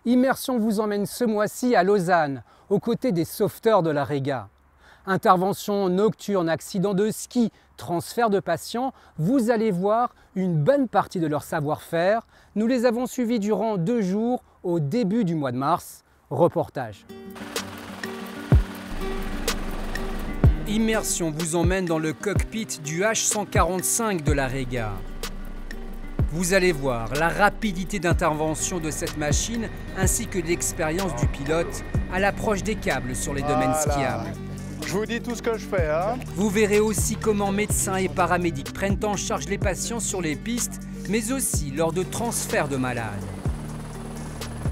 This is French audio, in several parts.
Immersion vous emmène ce mois-ci à Lausanne, aux côtés des sauveteurs de la Rega. Intervention nocturne, accident de ski, transfert de patients, vous allez voir une bonne partie de leur savoir-faire. Nous les avons suivis durant 2 jours au début du mois de mars. Reportage. Immersion vous emmène dans le cockpit du H145 de la Rega. Vous allez voir la rapidité d'intervention de cette machine ainsi que l'expérience du pilote à l'approche des câbles sur les domaines skiables. Je vous dis tout ce que je fais. Vous verrez aussi comment médecins et paramédics prennent en charge les patients sur les pistes, mais aussi lors de transferts de malades.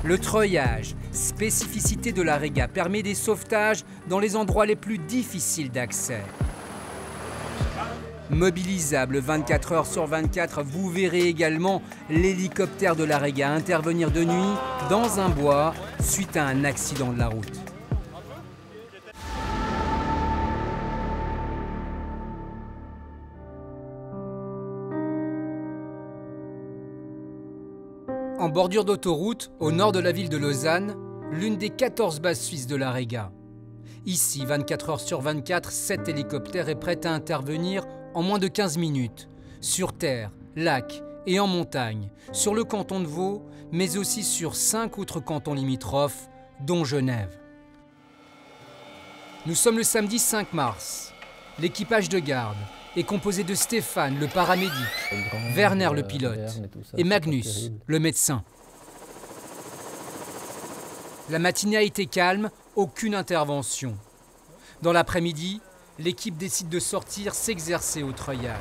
Le treuillage, spécificité de la Rega, permet des sauvetages dans les endroits les plus difficiles d'accès. Mobilisable 24 heures sur 24, vous verrez également l'hélicoptère de la Rega intervenir de nuit dans un bois suite à un accident de la route. En bordure d'autoroute, au nord de la ville de Lausanne, l'une des 14 bases suisses de la Rega. Ici, 24 heures sur 24, 7 hélicoptères est prêt à intervenir en moins de 15 minutes, sur terre, lac et en montagne, sur le canton de Vaud, mais aussi sur 5 autres cantons limitrophes, dont Genève. Nous sommes le samedi 5 mars. L'équipage de garde est composé de Stéphane, le paramédic, Werner, le pilote, et Magnus, le médecin. La matinée a été calme, aucune intervention. Dans l'après-midi, l'équipe décide de sortir s'exercer au treuillage.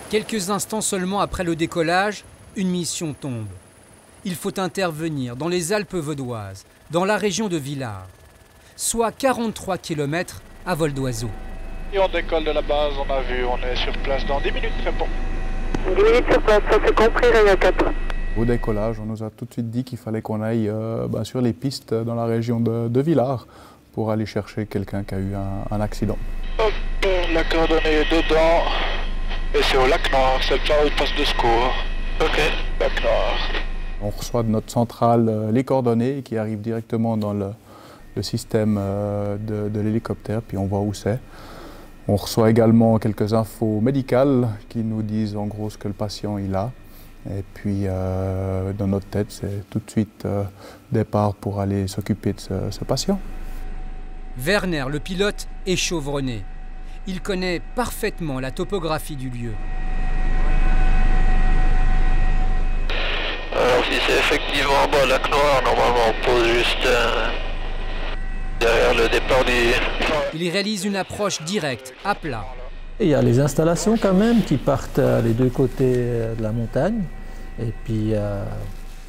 Quelques instants seulement après le décollage, une mission tombe. Il faut intervenir dans les Alpes vaudoises, dans la région de Villars, soit 43 km à vol d'oiseau. Et on décolle de la base, on a vu, on est sur place dans 10 minutes, très bon. 10 minutes sur place, ça c'est compris, Réa 4. Au décollage, on nous a tout de suite dit qu'il fallait qu'on aille sur les pistes dans la région de Villars pour aller chercher quelqu'un qui a eu un accident. Hop, la coordonnée est dedans. Et c'est au lac Noir, c'est le plan où il passe de secours. Ok, lac Noir. On reçoit de notre centrale les coordonnées qui arrivent directement dans le système de l'hélicoptère, puis on voit où c'est. On reçoit également quelques infos médicales qui nous disent en gros ce que le patient il a. Et puis dans notre tête, c'est tout de suite départ pour aller s'occuper de ce patient. Werner, le pilote, est chevronné. Il connaît parfaitement la topographie du lieu. Alors si c'est effectivement bas lac Noir, normalement on pose juste derrière le départ du... Il réalise une approche directe, à plat. Il y a les installations quand même qui partent les 2 côtés de la montagne. Et puis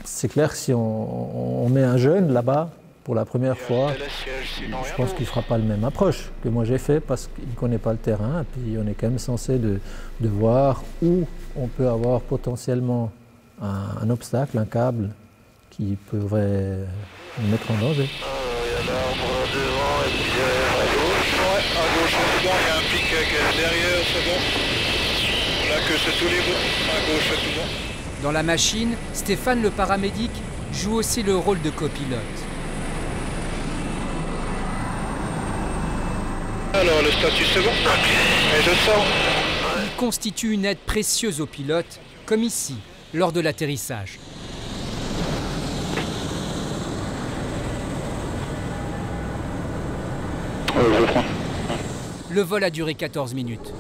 c'est clair que si on met un jeune là-bas pour la première fois, je pense qu'il ne fera pas la même approche que moi j'ai fait parce qu'il ne connaît pas le terrain. Et puis on est quand même censé de voir où on peut avoir potentiellement un obstacle, un câble qui pourrait nous mettre en danger. Il y a l'arbre devant et puis derrière à gauche. Ouais, à gauche c'est bon, il y a un pic derrière, c'est bon. Là que c'est tous les bouts, à gauche c'est tout bon. Dans la machine, Stéphane, le paramédic, joue aussi le rôle de copilote. Alors le statut c'est bon. Et je sors. Il constitue une aide précieuse aux pilotes, comme ici, lors de l'atterrissage. Le vol a duré 14 minutes.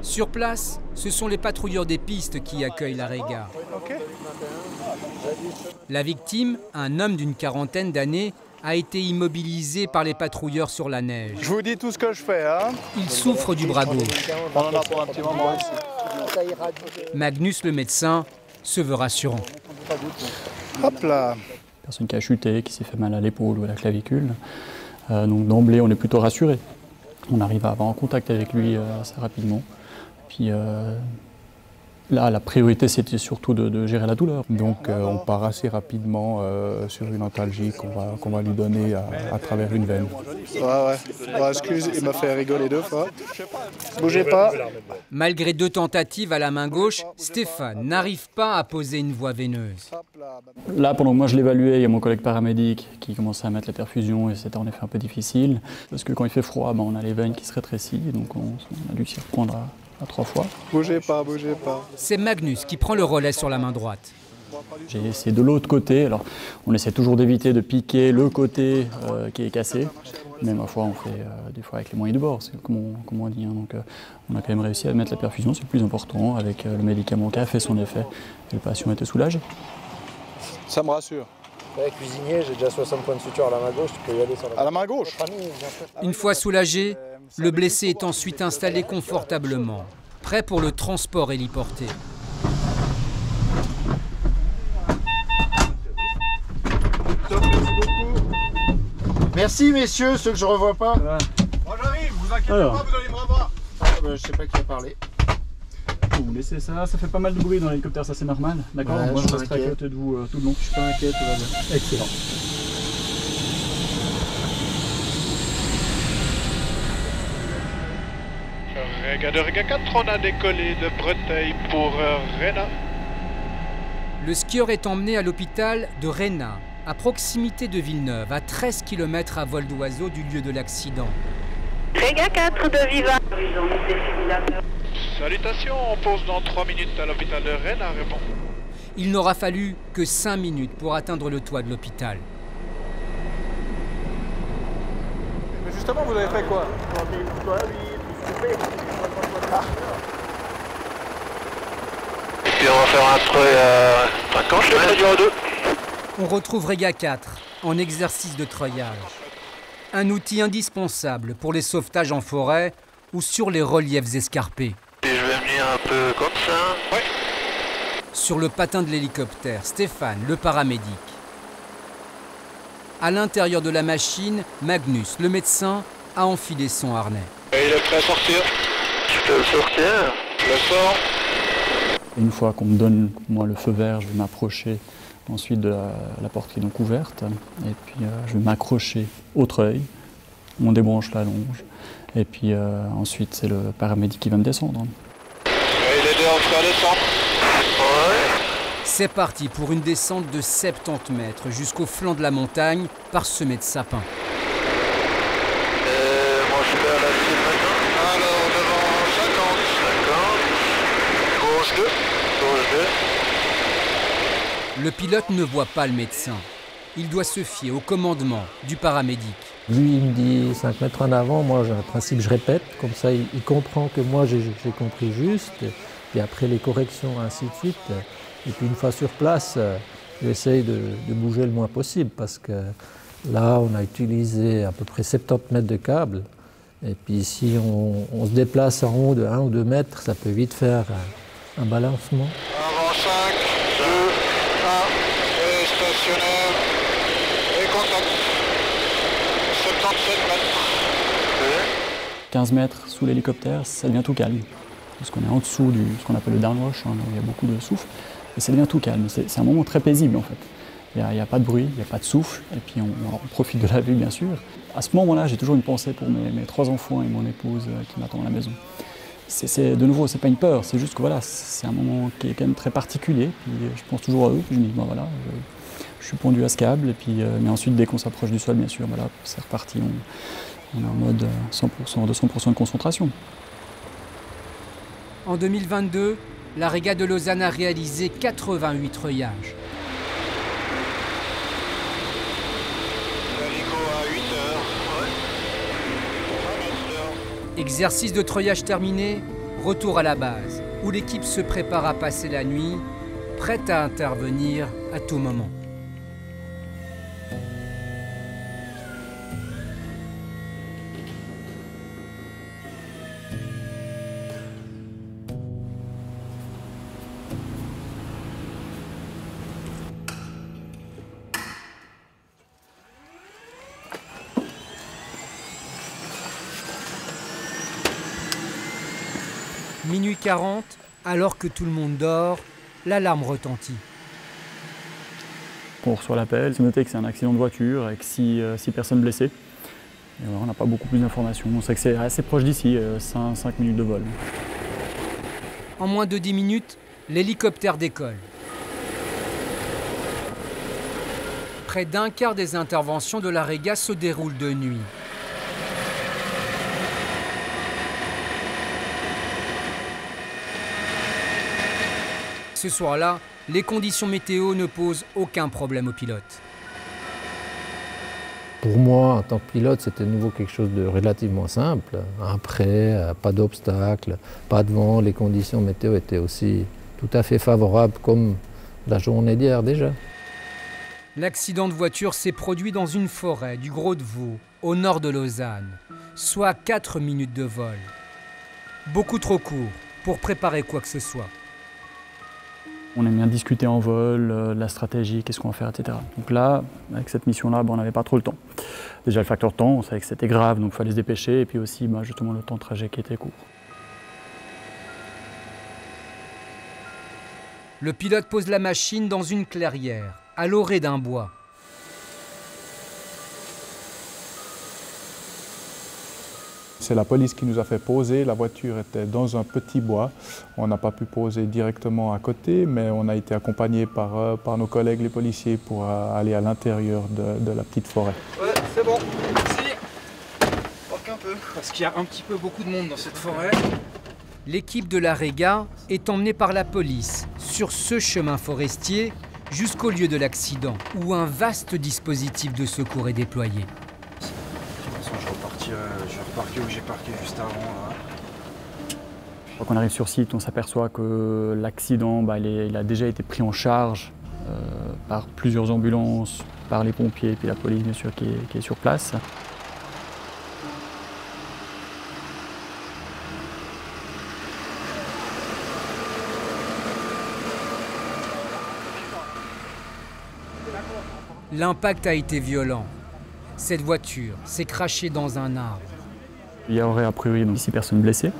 Sur place, ce sont les patrouilleurs des pistes qui accueillent la Rega. La victime, un homme d'une quarantaine d'années, a été immobilisé par les patrouilleurs sur la neige. Je vous dis tout ce que je fais. Il souffre du bras gauche. On en a pour un petit moment ici. Magnus, le médecin, se veut rassurant. Hop là. Personne qui a chuté, qui s'est fait mal à l'épaule ou à la clavicule. Donc d'emblée, on est plutôt rassuré. On arrive à avoir en contact avec lui assez rapidement. Puis Là, la priorité, c'était surtout de gérer la douleur. Donc on part assez rapidement sur une antalgique qu'on va lui donner à travers une veine. Ouais, excuse, il m'a fait rigoler 2 fois. Bougez pas. Malgré 2 tentatives à la main gauche, Stéphane n'arrive pas à poser une voie veineuse. Là, pendant que moi je l'évaluais, il y a mon collègue paramédique qui commençait à mettre les perfusions et c'était en effet un peu difficile. Parce que quand il fait froid, on a les veines qui se rétrécissent, donc on a dû s'y reprendre à 3 fois. Bougez pas, bougez pas. C'est Magnus qui prend le relais sur la main droite. J'ai essayé de l'autre côté, alors on essaie toujours d'éviter de piquer le côté qui est cassé, mais ma foi on fait des fois avec les moyens du bord, c'est comme on dit. Donc on a quand même réussi à mettre la perfusion, c'est le plus important, avec le médicament qui a fait son effet, et le patient était soulagé. Ça me rassure. Ouais, cuisinier, j'ai déjà 60 points de suture à la main gauche, tu peux y aller sur la... À la main gauche. Une fois soulagé, le blessé est ensuite installé confortablement, prêt pour le transport héliporté. Merci messieurs, ceux que je revois pas. Moi j'arrive, vous inquiétez pas, vous allez me revoir. Je sais pas qui a parlé. Vous laissez ça fait pas mal de bruit dans l'hélicoptère, ça c'est normal, d'accord? Ouais, moi je resterai à côté de vous tout le long. Je suis pas inquiet, tout va bien. Excellent. Réga de Réga 4, on a décollé de Breteuil pour Réna. Le skieur est emmené à l'hôpital de Réna, à proximité de Villeneuve, à 13 km à vol d'oiseau du lieu de l'accident. Réga 4 de Viva. Salutations, on pose dans 3 minutes à l'hôpital de Réna, répond. Il n'aura fallu que 5 minutes pour atteindre le toit de l'hôpital. Mais justement, vous avez fait quoi? Et puis on va faire un treuil à 50 mètres. On retrouve Réga 4 en exercice de treuillage. Un outil indispensable pour les sauvetages en forêt ou sur les reliefs escarpés. Et je vais venir un peu comme ça. Ouais. Sur le patin de l'hélicoptère, Stéphane, le paramédic. À l'intérieur de la machine, Magnus, le médecin, a enfilé son harnais. Et il est prêt à sortir. Je peux le sortir. Je le sors. Une fois qu'on me donne moi le feu vert, je vais m'approcher ensuite de la porte qui est donc ouverte, et puis je vais m'accrocher au treuil, on débranche la longe, et puis ensuite c'est le paramédic qui va me descendre. Et il est déjà prêt à descendre. Ouais. C'est parti pour une descente de 70 mètres jusqu'au flanc de la montagne, parsemée de sapins. Moi je suis à la cible maintenant. Alors devant 50. Gauche 2. Gauche 2. Le pilote ne voit pas le médecin. Il doit se fier au commandement du paramédic. Lui, il me dit 5 mètres en avant, moi j'ai un principe, je répète, comme ça il comprend que moi j'ai compris juste, et après les corrections, ainsi de suite. Et puis une fois sur place, j'essaye de bouger le moins possible, parce que là on a utilisé à peu près 70 mètres de câble, et puis si on se déplace en haut de 1 ou 2 mètres, ça peut vite faire un balancement. Avant 5, 2, 1, et stationnaire, et contact. 77 mètres. 15 mètres sous l'hélicoptère, ça devient tout calme, parce qu'on est en dessous de ce qu'on appelle le downwash, où il y a beaucoup de souffle, et ça devient tout calme. C'est un moment très paisible en fait. Il n'y a pas de bruit, il n'y a pas de souffle, et puis on profite de la vue bien sûr. À ce moment-là, j'ai toujours une pensée pour mes 3 enfants et mon épouse qui m'attendent à la maison. De nouveau, c'est pas une peur, c'est juste que voilà, c'est un moment qui est quand même très particulier. Puis je pense toujours à eux, puis je me dis, voilà, je suis pendu à ce câble, et puis, mais ensuite, dès qu'on s'approche du sol, bien sûr, voilà, c'est reparti, on est en mode 200% de concentration. En 2022, la Réga de Lausanne a réalisé 88 treuillages. L'hélico à 8 heures. Ouais. Exercice de treuillage terminé, retour à la base, où l'équipe se prépare à passer la nuit, prête à intervenir à tout moment. Minuit 40, Alors que tout le monde dort, l'alarme retentit. On reçoit l'appel, c'est noté que c'est un accident de voiture avec 6 personnes blessées. Et voilà, on n'a pas beaucoup plus d'informations. On sait que c'est assez proche d'ici, 5 minutes de vol. En moins de 10 minutes, l'hélicoptère décolle. Près d'un quart des interventions de l'AREGA se déroulent de nuit. Ce soir-là, les conditions météo ne posent aucun problème aux pilotes. Pour moi, en tant que pilote, c'était de nouveau quelque chose de relativement simple. Après, pas d'obstacles, pas de vent, les conditions météo étaient aussi tout à fait favorables comme la journée d'hier déjà. L'accident de voiture s'est produit dans une forêt du Gros de Vaud, au nord de Lausanne, soit 4 minutes de vol. Beaucoup trop court pour préparer quoi que ce soit. On aime bien discuter en vol, la stratégie, qu'est-ce qu'on va faire, etc. Donc là, avec cette mission-là, on n'avait pas trop le temps. Déjà le facteur temps, on savait que c'était grave, donc il fallait se dépêcher, et puis aussi justement le temps de trajet qui était court. Le pilote pose la machine dans une clairière, à l'orée d'un bois. C'est la police qui nous a fait poser. La voiture était dans un petit bois. On n'a pas pu poser directement à côté, mais on a été accompagné par nos collègues les policiers pour aller à l'intérieur de la petite forêt. Ouais, c'est bon. Merci. Parque un peu. Parce qu'il y a un petit peu beaucoup de monde dans cette forêt. L'équipe de l'AREGA est emmenée par la police sur ce chemin forestier jusqu'au lieu de l'accident, où un vaste dispositif de secours est déployé. De toute façon, je vais reparquer où j'ai parqué juste avant. Là. Quand on arrive sur site, on s'aperçoit que l'accident il a déjà été pris en charge par plusieurs ambulances, par les pompiers et puis la police bien sûr qui est sur place. L'impact a été violent. Cette voiture s'est crashée dans un arbre. Il y aurait a priori 6 personnes blessées,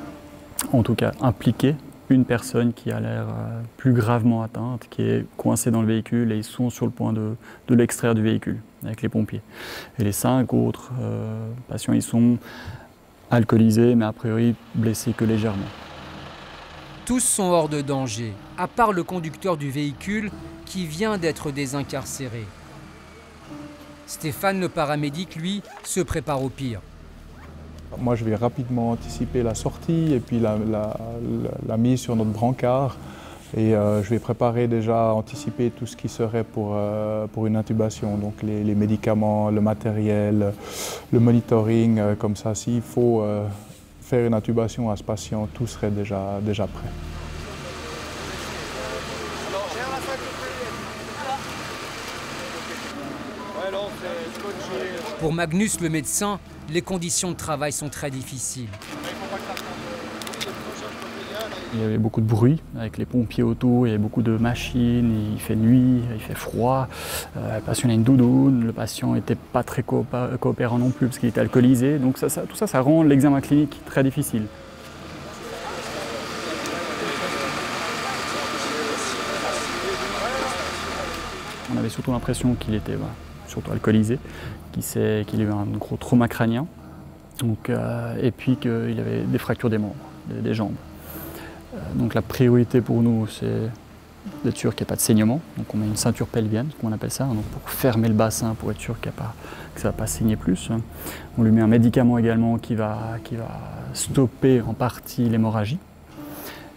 en tout cas impliquées. Une personne qui a l'air plus gravement atteinte, qui est coincée dans le véhicule et ils sont sur le point de l'extraire du véhicule avec les pompiers. Et les 5 autres patients, ils sont alcoolisés mais a priori blessés que légèrement. Tous sont hors de danger, à part le conducteur du véhicule qui vient d'être désincarcéré. Stéphane, le paramédic, lui, se prépare au pire. Moi, je vais rapidement anticiper la sortie et puis la mise sur notre brancard. Et je vais préparer déjà, anticiper tout ce qui serait pour une intubation. Donc les médicaments, le matériel, le monitoring, comme ça, s'il faut faire une intubation à ce patient, tout serait déjà prêt. Pour Magnus, le médecin, les conditions de travail sont très difficiles. Il y avait beaucoup de bruit avec les pompiers autour, il y avait beaucoup de machines, il fait nuit, il fait froid. Le patient a une doudoune, le patient n'était pas très coopérant non plus parce qu'il était alcoolisé. Donc tout ça, ça rend l'examen clinique très difficile. On avait surtout l'impression qu'il était surtout alcoolisé, qu'il a eu un gros trauma crânien, et puis qu'il avait des fractures des membres, des jambes. Donc la priorité pour nous, c'est d'être sûr qu'il n'y a pas de saignement. Donc on met une ceinture pelvienne, comme on appelle ça, donc pour fermer le bassin, pour être sûr que ça ne va pas saigner plus. On lui met un médicament également qui va stopper en partie l'hémorragie.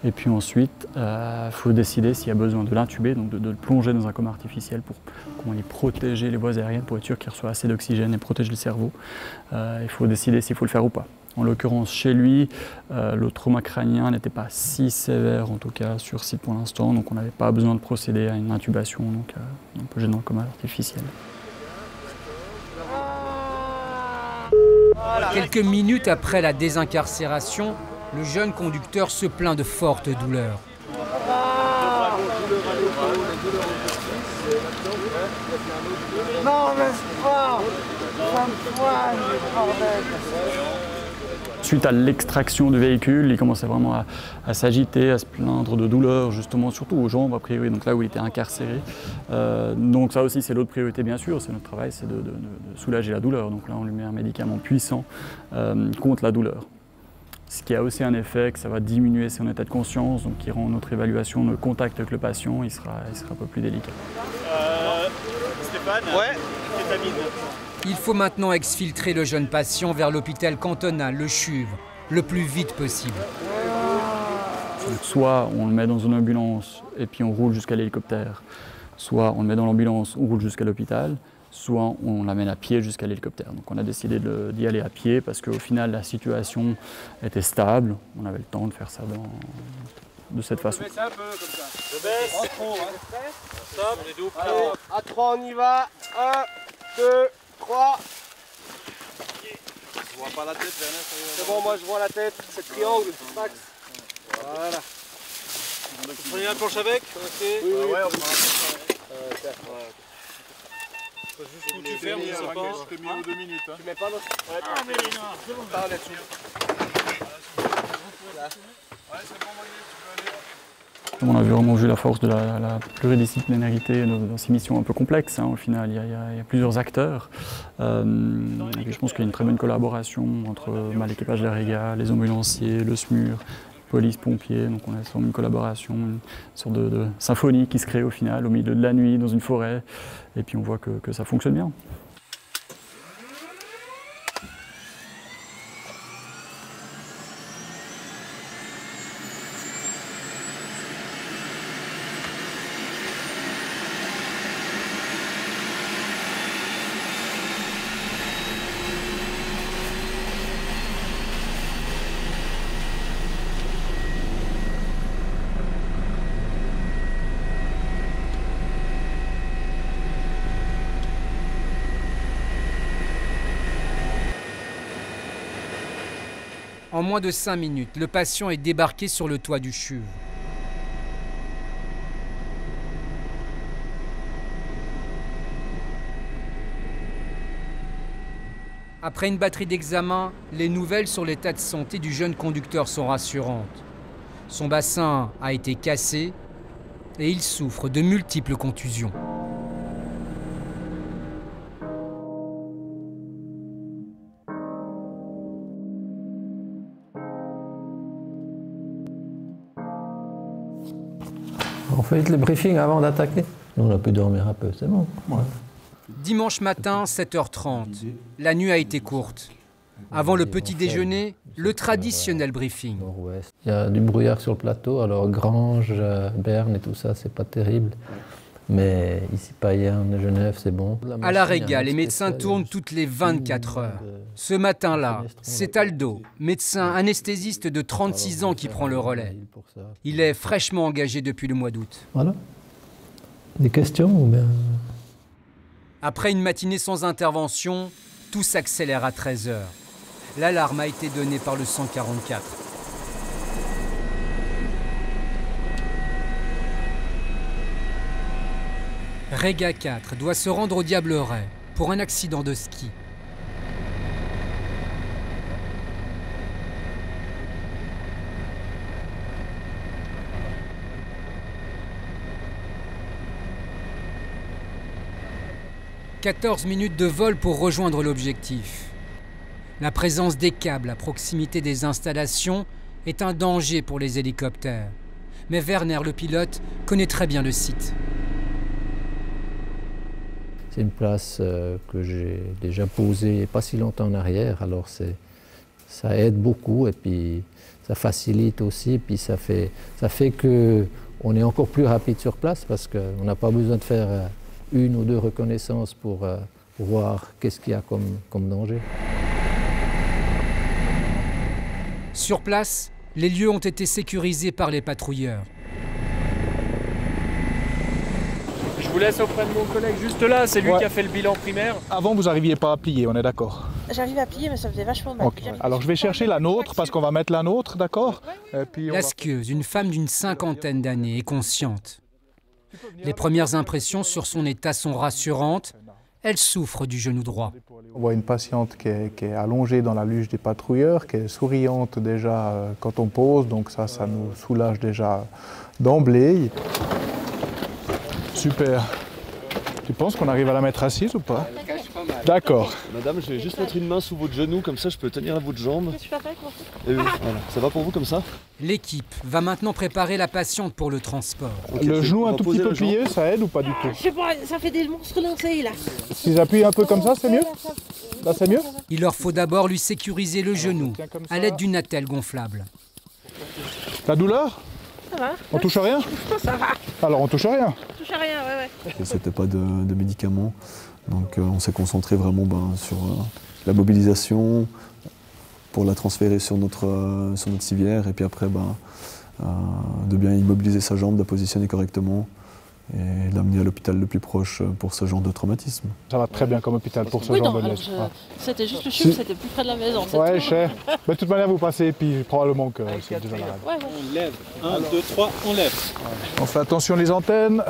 Et puis ensuite, il faut décider s'il y a besoin de l'intuber, donc de le plonger dans un coma artificiel pour protéger les voies aériennes, pour être sûr qu'il reçoit assez d'oxygène et protéger le cerveau. Il faut décider s'il faut le faire ou pas. En l'occurrence, chez lui, le trauma crânien n'était pas si sévère, en tout cas sur site pour l'instant, donc on n'avait pas besoin de procéder à une intubation, donc on peut gêner dans le coma artificiel. Quelques minutes après la désincarcération, le jeune conducteur se plaint de fortes douleurs. Non, mais c'est pas, ça me poigne, bordel. Suite à l'extraction du véhicule, il commençait vraiment à s'agiter, à se plaindre de douleur, justement, surtout aux jambes, a priori, donc là où il était incarcéré. Donc ça aussi, c'est l'autre priorité, bien sûr, c'est notre travail, c'est de soulager la douleur. Donc là, on lui met un médicament puissant contre la douleur. Ce qui a aussi un effet que ça va diminuer son état de conscience, donc qui rend notre évaluation, notre contact avec le patient, il sera un peu plus délicat. Stéphane, ouais, kétamine. Il faut maintenant exfiltrer le jeune patient vers l'hôpital cantonal, le CHUV, le plus vite possible. Soit on le met dans une ambulance et puis on roule jusqu'à l'hélicoptère, soit on le met dans l'ambulance, on roule jusqu'à l'hôpital, soit on l'amène à pied jusqu'à l'hélicoptère. Donc on a décidé d'y aller à pied parce qu'au final la situation était stable, on avait le temps de faire ça de cette façon. Je baisse un peu comme ça. Je baisse. Pas trop, hein. Stop, on est dos. Allez, à 3 on y va. 1, 2, 3. Je vois pas la tête, c'est bon, moi je vois la tête, c'est triangle, max. Voilà. Vous prenez la planche avec? Oui, ouais, on prend la planche avec. Juste où tu fermes, je sais pas. Je t'ai mis aux 2 minutes. Hein. Tu mets pas l'autre? Ouais, ah, mais non, c'est bon. Par là-dessus. On a vraiment vu la force de la pluridisciplinarité dans ces missions un peu complexes. Hein, au final, il y a plusieurs acteurs. Et je pense qu'il y a une très bonne collaboration entre l'équipage de la Rega, les ambulanciers, le SMUR, police, pompiers. Donc on a une collaboration, une sorte de symphonie qui se crée au final, au milieu de la nuit, dans une forêt. Et puis on voit que ça fonctionne bien. En moins de 5 minutes, le patient est débarqué sur le toit du CHUV. Après une batterie d'examens, les nouvelles sur l'état de santé du jeune conducteur sont rassurantes. Son bassin a été cassé et il souffre de multiples contusions. On fait le briefing avant d'attaquer. On a pu dormir un peu, c'est bon. Ouais. Dimanche matin, 7h30. La nuit a été courte. Avant le petit déjeuner, le traditionnel briefing. Il y a du brouillard sur le plateau, alors Granges, Berne et tout ça, c'est pas terrible. Mais ici, Payerne, Genève, c'est bon. À la Rega, les médecins tournent toutes les 24 heures. Ce matin-là, c'est Aldo, médecin anesthésiste de 36 ans qui prend le relais. Il est fraîchement engagé depuis le mois d'août. Voilà. Des questions ou bien... Après une matinée sans intervention, tout s'accélère à 13 heures. L'alarme a été donnée par le 144. Rega 4 doit se rendre au Diableret pour un accident de ski. « 14 minutes de vol pour rejoindre l'objectif. La présence des câbles à proximité des installations est un danger pour les hélicoptères. Mais Werner, le pilote, connaît très bien le site. C'est une place que j'ai déjà posée pas si longtemps en arrière, alors ça aide beaucoup et puis ça facilite aussi, et puis ça fait qu'on est encore plus rapide sur place parce qu'on n'a pas besoin de faire une ou deux reconnaissances pour voir qu'est-ce qu'il y a comme danger. Sur place, les lieux ont été sécurisés par les patrouilleurs. Je vous laisse auprès de mon collègue juste là, c'est lui qui a fait le bilan primaire. Avant, vous n'arriviez pas à plier, on est d'accord? J'arrive à plier, mais ça faisait vachement mal. Okay. Alors je vais chercher la nôtre, parce qu'on va mettre la nôtre, d'accord? La skieuse, une femme d'une 50aine d'années, est consciente. Les premières impressions sur son état sont rassurantes. elle souffre du genou droit. On voit une patiente qui est allongée dans la luge des patrouilleurs, qui est souriante déjà quand on pose, donc ça nous soulage déjà d'emblée. Super. Tu penses qu'on arrive à la mettre assise ou pas? D'accord. Madame, je vais juste mettre une main sous votre genou, comme ça je peux tenir à votre jambe. Voilà. Ça va pour vous comme ça? L'équipe va maintenant préparer la patiente pour le transport. Okay, le genou un tout petit peu plié, ça aide ou pas du tout? Je sais pas, ça fait des monstres lancés là. Si j'appuie un peu comme ça, c'est mieux? Là, c'est mieux? Il leur faut d'abord lui sécuriser le genou à l'aide d'une attelle gonflable. La douleur? Ça va. On touche à rien? Ça va. Alors on touche à rien? On touche à rien, ouais. C'était pas de médicaments, donc on s'est concentré vraiment sur la mobilisation, pour la transférer sur notre civière, et puis après de bien immobiliser sa jambe, de la positionner correctement et l'amener à l'hôpital le plus proche pour ce genre de traumatisme. Ça va très bien comme hôpital pour ce oui, genre non, de blessure. C'était juste le CHUV, c'était plus près de la maison. Ouais, je sais. Mais de toute manière, vous passez, puis probablement que c'est déjà la règle. On lève. 1, 2, 3, on lève. On fait attention les antennes.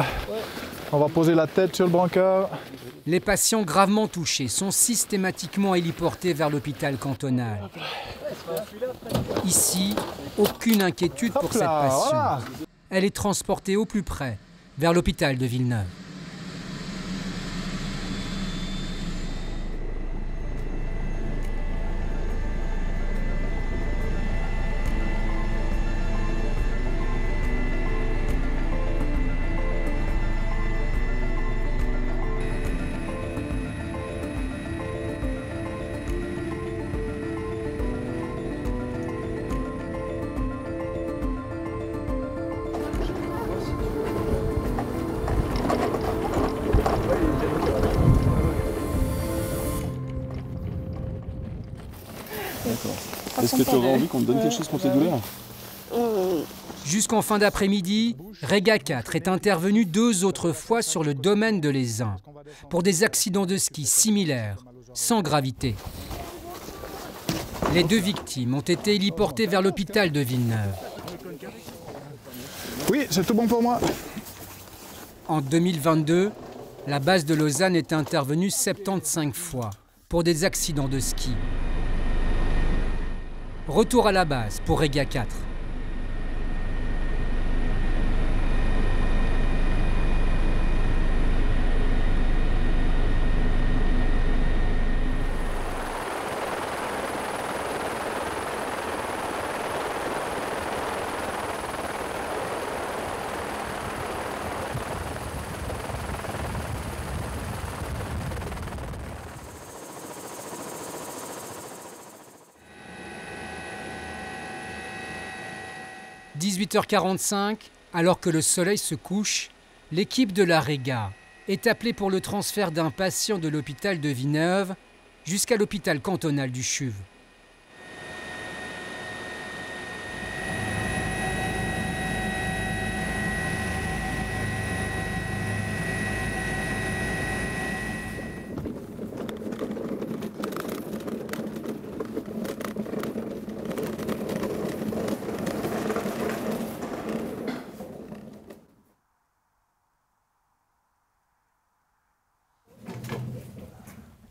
On va poser la tête sur le brancard. Les patients gravement touchés sont systématiquement héliportés vers l'hôpital cantonal. Ici, aucune inquiétude pour cette patiente. Voilà. Elle est transportée au plus près, vers l'hôpital de Villeneuve. Est-ce que tu aurais envie qu'on te donne quelque chose contre les douleurs? Jusqu'en fin d'après-midi, Rega 4 est intervenu 2 autres fois sur le domaine de l'Aisin pour des accidents de ski similaires, sans gravité. Les 2 victimes ont été héliportées vers l'hôpital de Villeneuve. Oui, c'est tout bon pour moi. En 2022, la base de Lausanne est intervenue 75 fois pour des accidents de ski. Retour à la base pour Rega 4. « 18h45, alors que le soleil se couche, l'équipe de la Rega est appelée pour le transfert d'un patient de l'hôpital de Villeneuve jusqu'à l'hôpital cantonal du CHUV.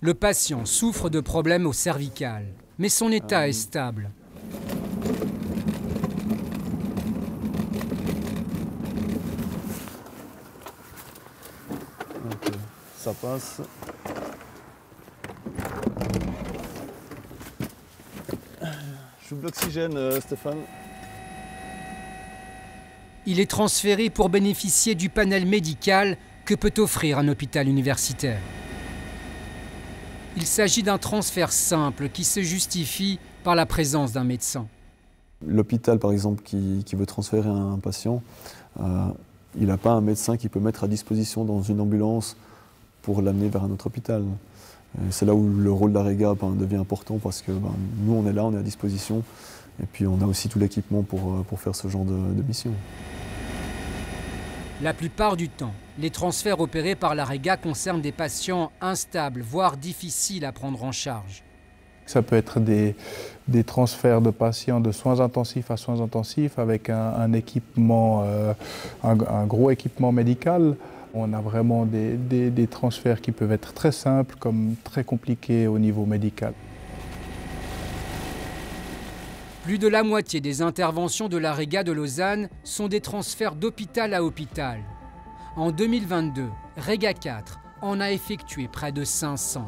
Le patient souffre de problèmes au cervical, mais son état est stable. Ok, ça passe. Je vous l'oxygène, Stéphane. Il est transféré pour bénéficier du panel médical que peut offrir un hôpital universitaire. Il s'agit d'un transfert simple qui se justifie par la présence d'un médecin. L'hôpital, par exemple, qui veut transférer un patient, il n'a pas un médecin qui peut mettre à disposition dans une ambulance pour l'amener vers un autre hôpital. C'est là où le rôle de la Rega devient important parce que nous, on est là, on est à disposition et puis on a aussi tout l'équipement pour faire ce genre de mission. La plupart du temps, les transferts opérés par la Rega concernent des patients instables, voire difficiles à prendre en charge. Ça peut être des transferts de patients de soins intensifs à soins intensifs avec un équipement, un gros équipement médical. On a vraiment des transferts qui peuvent être très simples comme très compliqués au niveau médical. Plus de la moitié des interventions de la Rega de Lausanne sont des transferts d'hôpital à hôpital. En 2022, Rega 4 en a effectué près de 500.